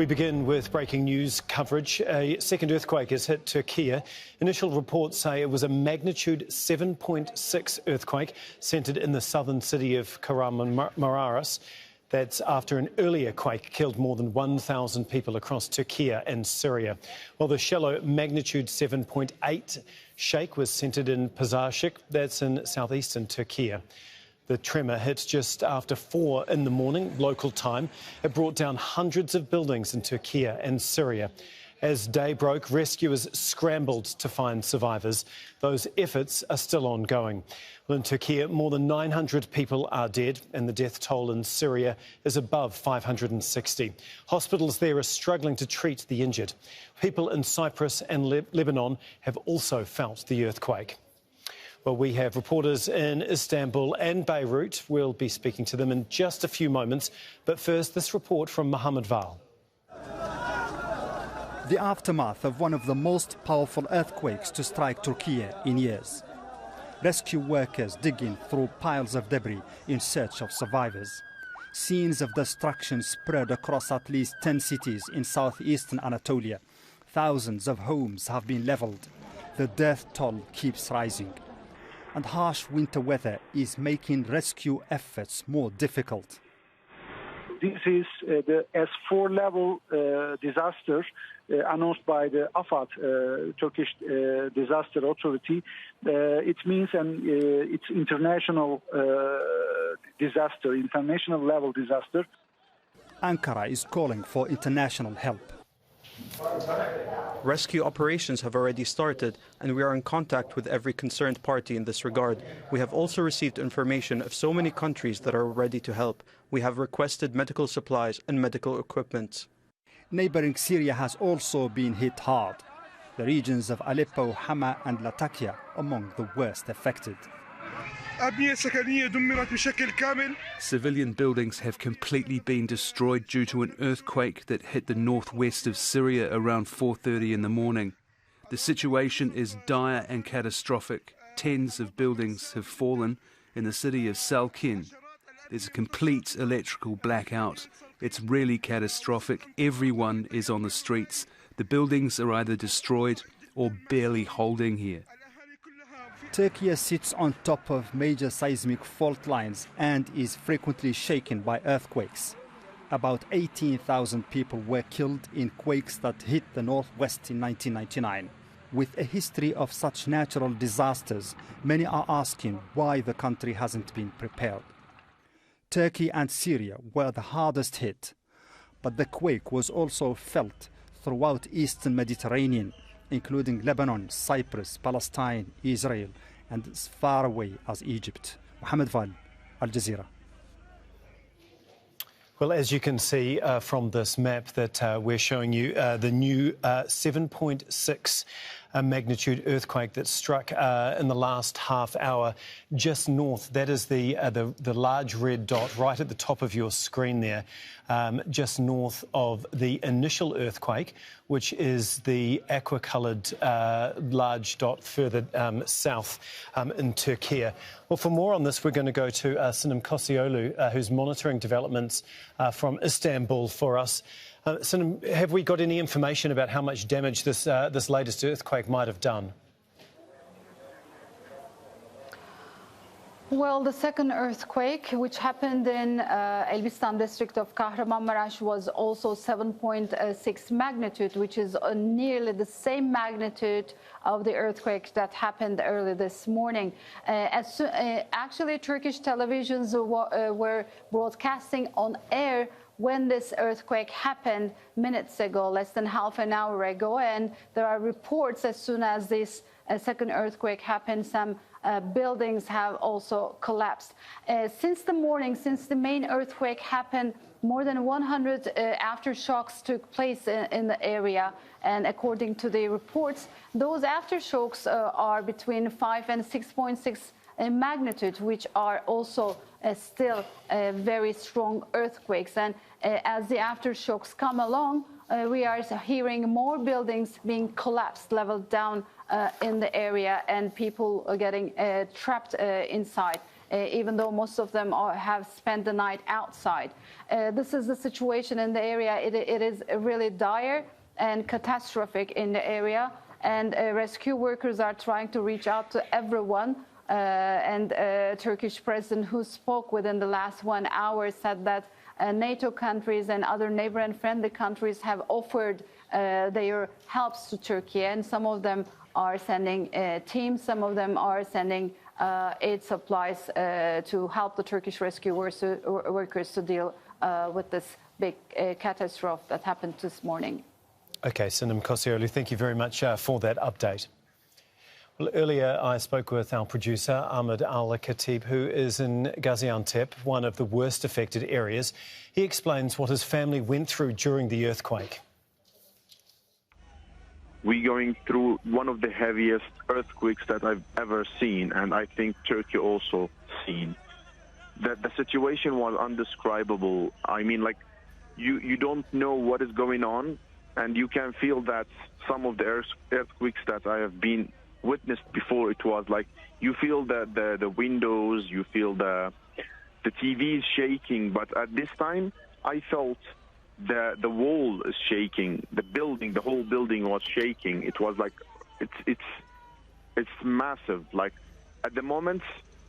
We begin with breaking news coverage. A second earthquake has hit Turkey. Initial reports say it was a magnitude 7.6 earthquake centred in the southern city of Kahramanmaraş. That's after an earlier quake killed more than 1,000 people across Turkey and Syria. While the shallow magnitude 7.8 shake was centred in Pazarcık, that's in southeastern Turkey. The tremor hit just after 4 in the morning, local time. It brought down hundreds of buildings in Turkey and Syria. As day broke, rescuers scrambled to find survivors. Those efforts are still ongoing. Well, in Turkey, more than 900 people are dead, and the death toll in Syria is above 560. Hospitals there are struggling to treat the injured. People in Cyprus and Lebanon have also felt the earthquake. Well, we have reporters in Istanbul and Beirut. We'll be speaking to them in just a few moments. But first, this report from Mohammed Val. The aftermath of one of the most powerful earthquakes to strike Turkey in years. Rescue workers digging through piles of debris in search of survivors. Scenes of destruction spread across at least 10 cities in southeastern Anatolia. Thousands of homes have been leveled. The death toll keeps rising. And harsh winter weather is making rescue efforts more difficult. This is the S4 level disaster announced by the AFAD, Turkish Disaster Authority. It means it's international disaster, international level disaster. Ankara is calling for international help. Rescue operations have already started, and we are in contact with every concerned party in this regard. We have also received information of so many countries that are ready to help. We have requested medical supplies and medical equipment. Neighboring Syria has also been hit hard. The regions of Aleppo, Hama and Latakia among the worst affected. Civilian buildings have completely been destroyed due to an earthquake that hit the northwest of Syria around 4:30 in the morning. The situation is dire and catastrophic. Tens of buildings have fallen in the city of Salkin. There's a complete electrical blackout. It's really catastrophic. Everyone is on the streets. The buildings are either destroyed or barely holding here. Turkey sits on top of major seismic fault lines and is frequently shaken by earthquakes. About 18,000 people were killed in quakes that hit the northwest in 1999. With a history of such natural disasters, many are asking why the country hasn't been prepared. Turkey and Syria were the hardest hit, but the quake was also felt throughout eastern Mediterranean, including Lebanon, Cyprus, Palestine, Israel, and as far away as Egypt. Mohammed Val, Al Jazeera. Well, as you can see from this map that we're showing you, the new 7.6 magnitude earthquake that struck in the last half hour just north. That is the large red dot right at the top of your screen there, just north of the initial earthquake, which is the aqua-coloured large dot further south in Turkey. Well, for more on this, we're going to go to Sinem Kosciuolu, who's monitoring developments from Istanbul for us. Sinem, have we got any information about how much damage this latest earthquake might have done? Well, the second earthquake, which happened in Elbistan district of Kahramanmaraş, was also 7.6 magnitude, which is nearly the same magnitude of the earthquake that happened early this morning. Actually, Turkish televisions were broadcasting on air when this earthquake happened minutes ago, less than half an hour ago, and there are reports as soon as this second earthquake happened, some buildings have also collapsed. Since the morning, since the main earthquake happened, more than 100 aftershocks took place in the area, and according to the reports, those aftershocks are between 5 and 6.6 magnitude, which are also still very strong earthquakes. And as the aftershocks come along, we are hearing more buildings being collapsed, leveled down in the area, and people are getting trapped inside. even though most of them have spent the night outside. This is the situation in the area. It is really dire and catastrophic in the area, and rescue workers are trying to reach out to everyone. And Turkish president who spoke within the last 1 hour said that NATO countries and other neighbor and friendly countries have offered their helps to Turkey, and some of them are sending teams, some of them are sending aid supplies to help the Turkish rescue workers to deal with this big catastrophe that happened this morning. OK, Sinem Kosioglu, thank you very much for that update. Well, earlier I spoke with our producer, Ahmed Al-Khatib, who is in Gaziantep, one of the worst affected areas. He explains what his family went through during the earthquake. We're going through one of the heaviest earthquakes that I've ever seen, and I think Turkey also seen. The situation was undescribable. I mean, like, you don't know what is going on, and you can feel that some of the earthquakes that I have been witnessed before, it was like you feel the windows, you feel the TVs shaking, but at this time I felt the wall is shaking, the whole building was shaking. It was like it's massive. Like, at the moment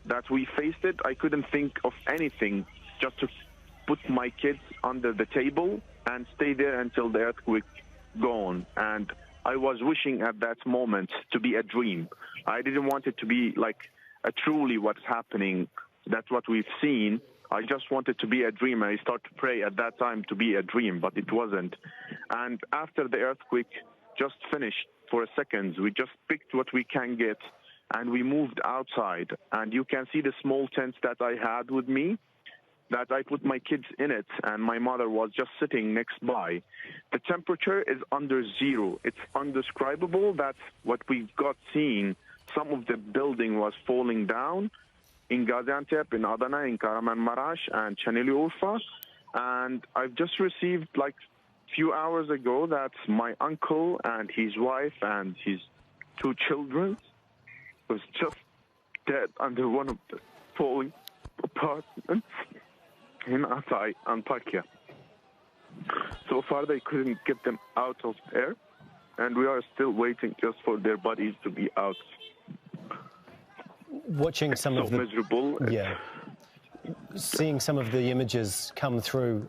that we faced it, I couldn't think of anything, just to put my kids under the table and stay there until the earthquake gone. And I was wishing at that moment to be a dream. I didn't want it to be like truly what's happening. That's what we've seen. I just wanted to be a dream. I started to pray at that time to be a dream, but it wasn't. And after the earthquake just finished for a second, we just picked what we can get and we moved outside. And you can see the small tents that I had with me, that I put my kids in it, and my mother was just sitting next by. The temperature is under zero. It's undescribable. That's what we've got seeing. Some of the building was falling down in Gaziantep, in Adana, in Kahramanmaraş, and Çaneli Urfa. And I've just received, like, few hours ago that my uncle and his wife and his 2 children was just dead under one of the falling apartments in Hatay, Antakya. So far, they couldn't get them out of there, and we are still waiting just for their bodies to be out. Watching some of the miserable. Yeah, seeing some of the images come through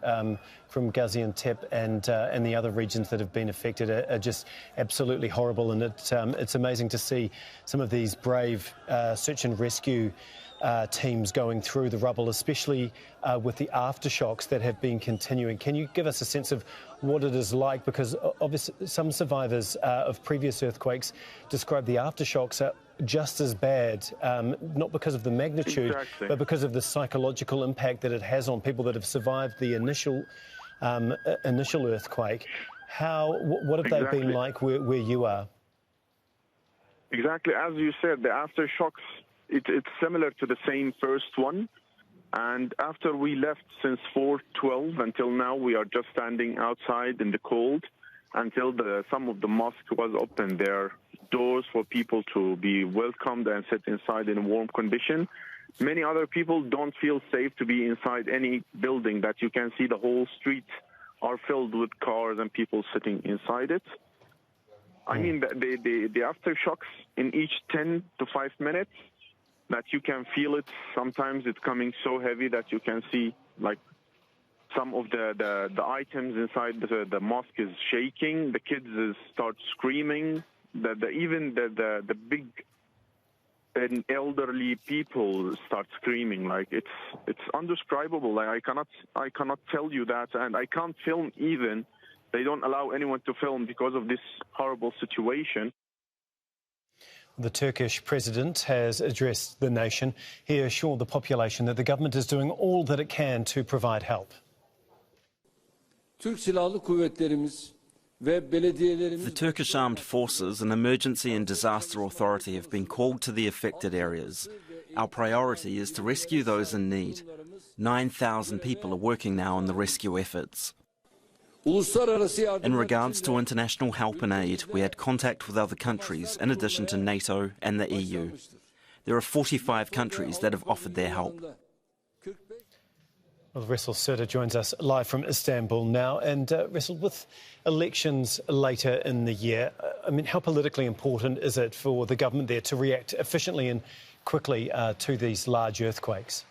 from Gaziantep and the other regions that have been affected are just absolutely horrible, and it's amazing to see some of these brave search and rescue teams going through the rubble, especially with the aftershocks that have been continuing. Can you give us a sense of what it is like? Because obviously some survivors of previous earthquakes describe the aftershocks are just as bad, not because of the magnitude, exactly, but because of the psychological impact that it has on people that have survived the initial earthquake. What have they been like where you are? Exactly, as you said, the aftershocks, it's similar to the same first one. And after we left since 4/12 until now, we are just standing outside in the cold until some of the mosque was open. There are doors for people to be welcomed and sit inside in a warm condition. Many other people don't feel safe to be inside any building that you can see. The whole streets are filled with cars and people sitting inside it. I mean, the aftershocks in each 10 to 5 minutes, that you can feel it. Sometimes it's coming so heavy that you can see, like, some of the items inside the mosque is shaking. The kids start screaming. Even the big and elderly people start screaming. Like, it's undescribable. Like, I cannot tell you that, and I can't film even. They don't allow anyone to film because of this horrible situation. The Turkish president has addressed the nation. He assured the population that the government is doing all that it can to provide help. The Turkish Armed Forces and Emergency and Disaster Authority have been called to the affected areas. Our priority is to rescue those in need. 9,000 people are working now on the rescue efforts. In regards to international help and aid, we had contact with other countries in addition to NATO and the EU. There are 45 countries that have offered their help. Well, Ressel Sırda joins us live from Istanbul now. And Ressel, with elections later in the year, I mean, how politically important is it for the government there to react efficiently and quickly to these large earthquakes?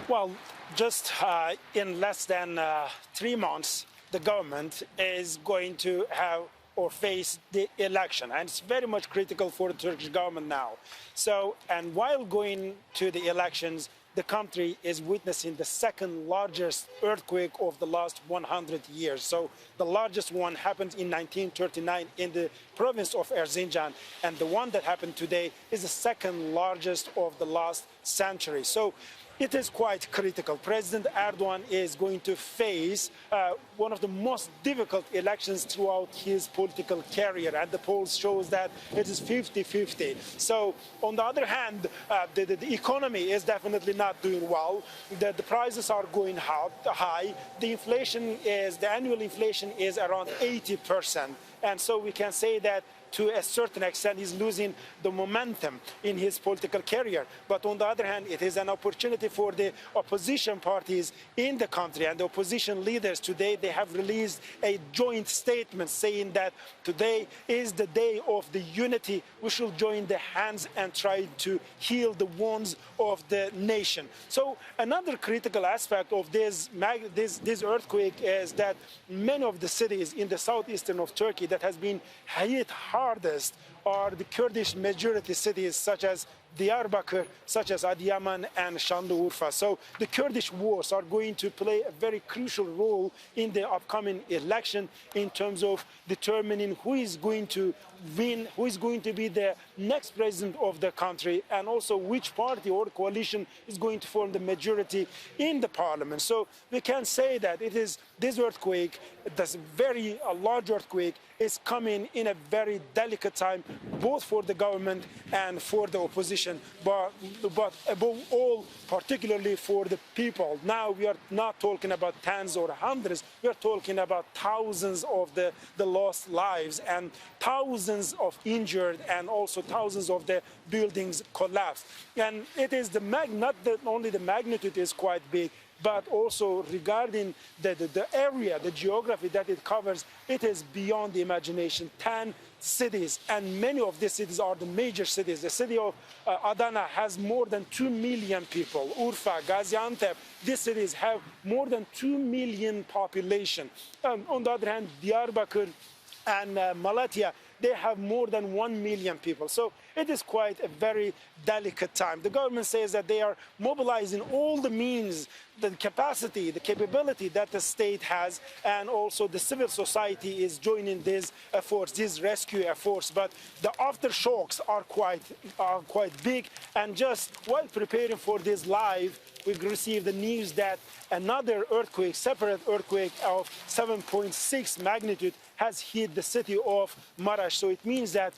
Well, just in less than 3 months, the government is going to have or face the election, and it's very much critical for the Turkish government now. So, and while going to the elections, the country is witnessing the second largest earthquake of the last 100 years. So the largest one happened in 1939 in the province of Erzincan, and the one that happened today is the second largest of the last century. So it is quite critical. President Erdogan is going to face one of the most difficult elections throughout his political career, and the polls shows that it is 50-50. So, on the other hand, the economy is definitely not doing well. The prices are going high. The annual inflation is around 80%, and so we can say that to a certain extent, he's losing the momentum in his political career. But on the other hand, it is an opportunity for the opposition parties in the country and the opposition leaders. Today, they have released a joint statement saying that today is the day of the unity. We should join the hands and try to heal the wounds of the nation. So another critical aspect of this earthquake is that many of the cities in the southeastern of Turkey that has been hit hardest are the Kurdish majority cities such as Diyarbakir, such as Adıyaman and Şanlıurfa. So the Kurdish wars are going to play a very crucial role in the upcoming election in terms of determining who is going to win, who is going to be the next president of the country, and also which party or coalition is going to form the majority in the parliament. So we can say that it is this earthquake, this very large earthquake, is coming in a very delicate time, both for the government and for the opposition, but above all, particularly for the people. Now we are not talking about tens or hundreds, we are talking about thousands of the lost lives and thousands of injured, and also thousands of the buildings collapsed. And it is not only the magnitude is quite big, but also regarding the area, the geography that it covers, it is beyond the imagination. 10 cities, and many of these cities are the major cities. The city of Adana has more than 2 million people. Urfa, Gaziantep, these cities have more than 2 million population. On the other hand, Diyarbakir and Malatya, they have more than 1 million people. So it is quite a very delicate time. The government says that they are mobilizing all the means, the capacity, the capability that the state has, and also the civil society is joining these efforts, these rescue efforts. But the aftershocks are quite big. And just while preparing for this live, we've received the news that another earthquake, separate earthquake of 7.6 magnitude has hit the city of Maraş. So it means that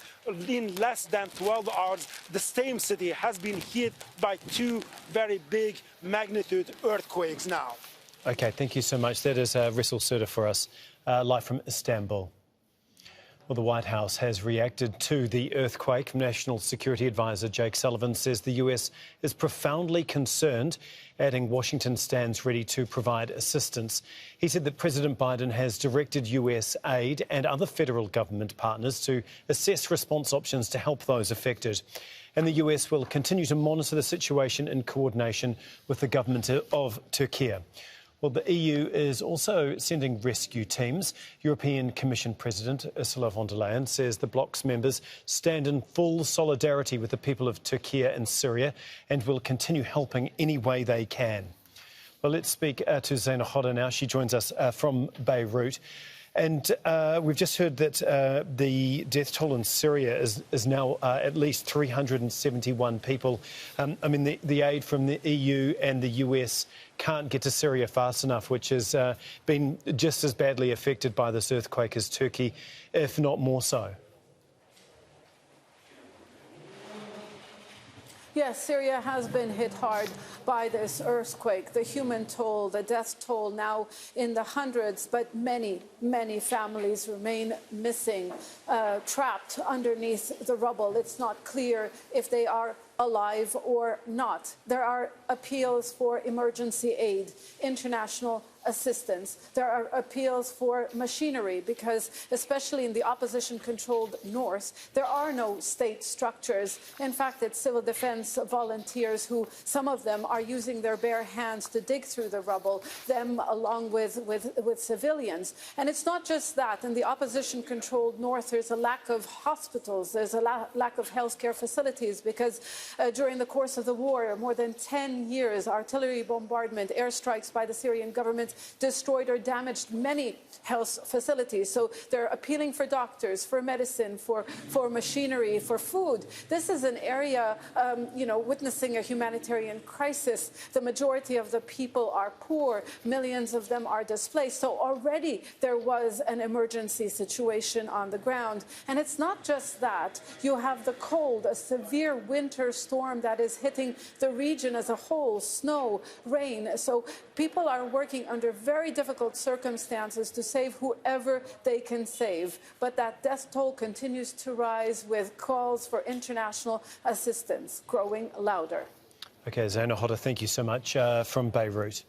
in less than 12 hours, the same city has been hit by 2 very big magnitude earthquakes now. OK, thank you so much. That is Ressel Sırda for us, live from Istanbul. Well, the White House has reacted to the earthquake. National Security Advisor Jake Sullivan says the US is profoundly concerned, adding Washington stands ready to provide assistance. He said that President Biden has directed US aid and other federal government partners to assess response options to help those affected. And the US will continue to monitor the situation in coordination with the government of Turkey. Well, the EU is also sending rescue teams. European Commission President Ursula von der Leyen says the bloc's members stand in full solidarity with the people of Turkey and Syria and will continue helping any way they can. Well, let's speak to Zeina Hodda now. She joins us from Beirut. And we've just heard that the death toll in Syria is now at least 371 people. I mean, the aid from the EU and the US can't get to Syria fast enough, which has been just as badly affected by this earthquake as Turkey, if not more so. Yes, Syria has been hit hard by this earthquake. The human toll, the death toll now in the hundreds, but many, many families remain missing, trapped underneath the rubble. It's not clear if they are alive or not. There are appeals for emergency aid, international assistance. There are appeals for machinery because, especially in the opposition-controlled north, there are no state structures. In fact, it's civil defense volunteers who, some of them, are using their bare hands to dig through the rubble, them along with civilians. And it's not just that. In the opposition-controlled north, there's a lack of hospitals. There's a lack of healthcare facilities because during the course of the war, more than 10 years, artillery bombardment, airstrikes by the Syrian government destroyed or damaged many health facilities. So they're appealing for doctors, for medicine, for machinery, for food. This is an area, witnessing a humanitarian crisis. The majority of the people are poor. Millions of them are displaced. So already there was an emergency situation on the ground. And it's not just that. You have the cold, a severe winter storm that is hitting the region as a whole, snow, rain. So people are working under very difficult circumstances to save whoever they can save. But that death toll continues to rise with calls for international assistance growing louder. Okay, Zaina Hodda, thank you so much from Beirut.